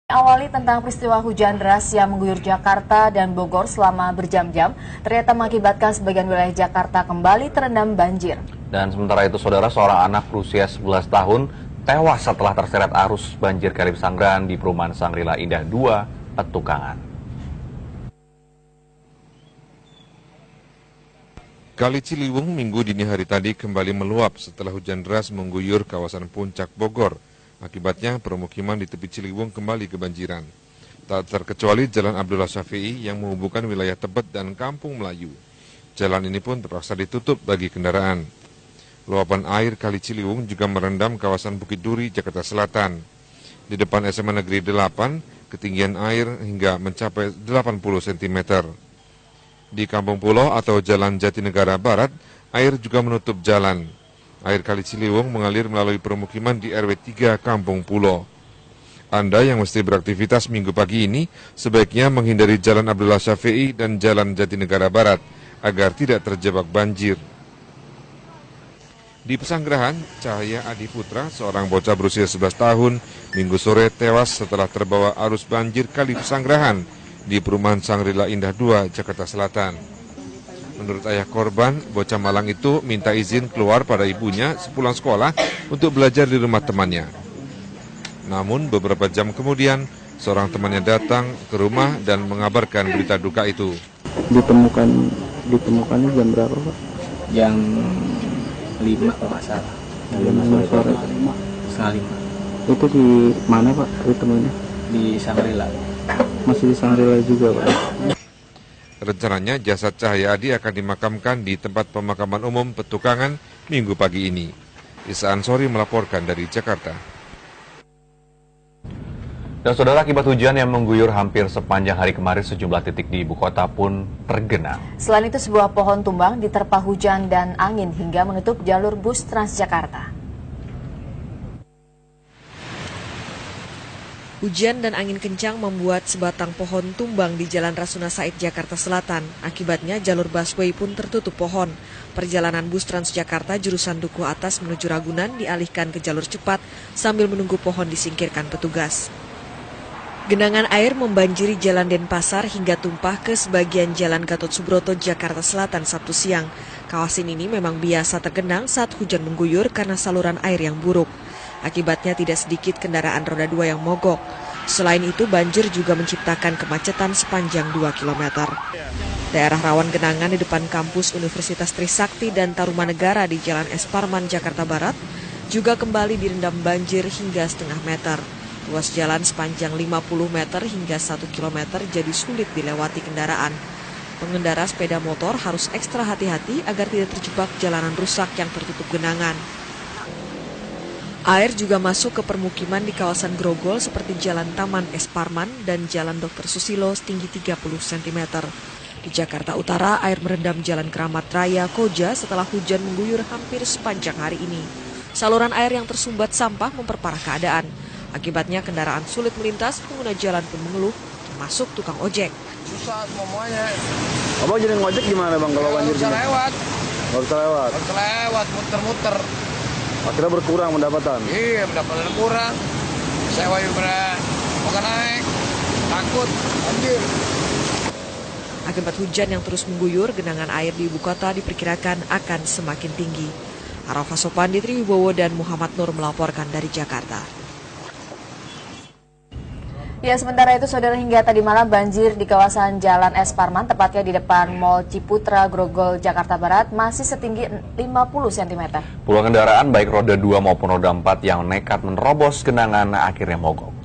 Awali tentang peristiwa hujan deras yang mengguyur Jakarta dan Bogor selama berjam-jam, ternyata mengakibatkan sebagian wilayah Jakarta kembali terendam banjir. Dan sementara itu, saudara, seorang anak berusia 11 tahun tewas setelah terseret arus banjir Kali Pesanggerahan di perumahan Shangri-La Indah 2, Petukangan. Kali Ciliwung Minggu dini hari tadi kembali meluap setelah hujan deras mengguyur kawasan Puncak Bogor. Akibatnya permukiman di tepi Ciliwung kembali kebanjiran. Tak terkecuali Jalan Abdullah Syafi'i yang menghubungkan wilayah Tebet dan Kampung Melayu. Jalan ini pun terpaksa ditutup bagi kendaraan. Luapan air Kali Ciliwung juga merendam kawasan Bukit Duri, Jakarta Selatan. Di depan SMA Negeri 8, ketinggian air hingga mencapai 80 cm. Di Kampung Pulau atau Jalan Jatinegara Barat, air juga menutup jalan. Air Kali Ciliwung mengalir melalui permukiman di RW 3 Kampung Pulau. Anda yang mesti beraktivitas Minggu pagi ini sebaiknya menghindari Jalan Abdullah Syafi'i dan Jalan Jatinegara Barat agar tidak terjebak banjir. Di Pesanggerahan, Cahaya Adi Putra, seorang bocah berusia 11 tahun, Minggu sore tewas setelah terbawa arus banjir Kali Pesanggerahan di perumahan Shangri-La Indah 2, Jakarta Selatan. Menurut ayah korban, bocah malang itu minta izin keluar pada ibunya sepulang sekolah untuk belajar di rumah temannya. Namun beberapa jam kemudian, seorang temannya datang ke rumah dan mengabarkan berita duka itu. Ditemukannya jam berapa, Pak? Jam 5 kalau nggak salah. Jam 5 sore. Setengah 5. Itu di mana, Pak, ditemunya? Di Shangri-La. Masih di Shangri-La juga, Pak? Rencananya jasad Cahaya Adi akan dimakamkan di tempat pemakaman umum Petukangan Minggu pagi ini. Isa Ansori melaporkan dari Jakarta. Dan saudara, akibat hujan yang mengguyur hampir sepanjang hari kemarin, sejumlah titik di ibu kota pun tergenang. Selain itu, sebuah pohon tumbang diterpa hujan dan angin hingga menutup jalur bus Transjakarta. Hujan dan angin kencang membuat sebatang pohon tumbang di Jalan Rasuna Said, Jakarta Selatan. Akibatnya jalur busway pun tertutup pohon. Perjalanan bus Transjakarta jurusan Dukuh Atas menuju Ragunan dialihkan ke jalur cepat sambil menunggu pohon disingkirkan petugas. Genangan air membanjiri Jalan Denpasar hingga tumpah ke sebagian Jalan Gatot Subroto, Jakarta Selatan Sabtu siang. Kawasan ini memang biasa tergenang saat hujan mengguyur karena saluran air yang buruk. Akibatnya tidak sedikit kendaraan roda 2 yang mogok. Selain itu, banjir juga menciptakan kemacetan sepanjang 2 km. Daerah rawan genangan di depan kampus Universitas Trisakti dan Tarumanegara di Jalan Es Parman, Jakarta Barat juga kembali direndam banjir hingga setengah meter. Ruas jalan sepanjang 50 meter hingga 1 km jadi sulit dilewati kendaraan. Pengendara sepeda motor harus ekstra hati-hati agar tidak terjebak jalanan rusak yang tertutup genangan. Air juga masuk ke permukiman di kawasan Grogol seperti Jalan Taman Es Parman dan Jalan Dr. Susilo setinggi 30 cm. Di Jakarta Utara, air merendam Jalan Keramat Raya Koja setelah hujan mengguyur hampir sepanjang hari ini. Saluran air yang tersumbat sampah memperparah keadaan. Akibatnya kendaraan sulit melintas, pengguna jalan pun mengeluh, termasuk tukang ojek. Susah semuanya. Abang jadi ngojek gimana, Bang, kalau banjir Nggak bisa gini? lewat. Nggak bisa lewat? Nggak bisa lewat, muter-muter. Akhirnya berkurang pendapatan? Iya, pendapatan kurang. Sewa juga bukan naik. Takut, banjir. Akibat hujan yang terus mengguyur, genangan air di ibu kota diperkirakan akan semakin tinggi. Arafah Sopandi, Triwibowo, dan Muhammad Nur melaporkan dari Jakarta. Ya, sementara itu, saudara, hingga tadi malam banjir di kawasan Jalan Es Parman, tepatnya di depan Mall Ciputra, Grogol, Jakarta Barat, masih setinggi 50 cm. Puluhan kendaraan baik roda 2 maupun roda 4 yang nekat menerobos genangan akhirnya mogok.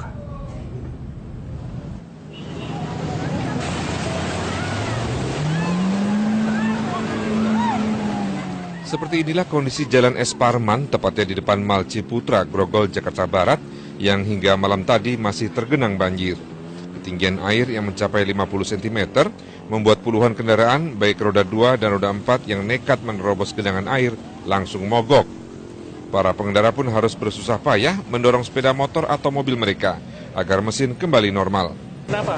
Seperti inilah kondisi Jalan Es Parman, tepatnya di depan Mall Ciputra, Grogol, Jakarta Barat, yang hingga malam tadi masih tergenang banjir. Ketinggian air yang mencapai 50 cm membuat puluhan kendaraan, baik roda 2 dan roda 4 yang nekat menerobos genangan air, langsung mogok. Para pengendara pun harus bersusah payah mendorong sepeda motor atau mobil mereka agar mesin kembali normal. Kenapa?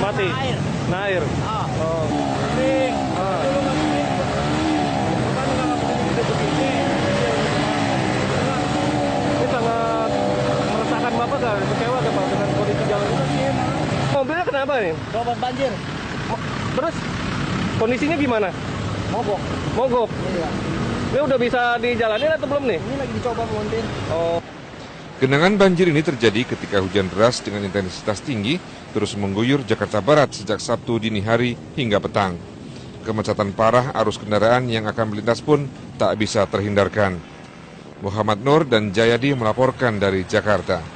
Mati. Air. Nah, air. Oh. Ini sangat meresahkan Bapak nggak kecewa Pak dengan kondisi jalan ini. Mobilnya kenapa nih? Sobat banjir. Terus kondisinya gimana? Mogok. Mogok. Iya. Ini udah bisa dijalanin atau belum nih? Ini lagi dicoba montir. Oh. Genangan banjir ini terjadi ketika hujan deras dengan intensitas tinggi terus mengguyur Jakarta Barat sejak Sabtu dini hari hingga petang. Kemacetan parah arus kendaraan yang akan melintas pun tak bisa terhindarkan. Muhammad Nur dan Jayadi melaporkan dari Jakarta.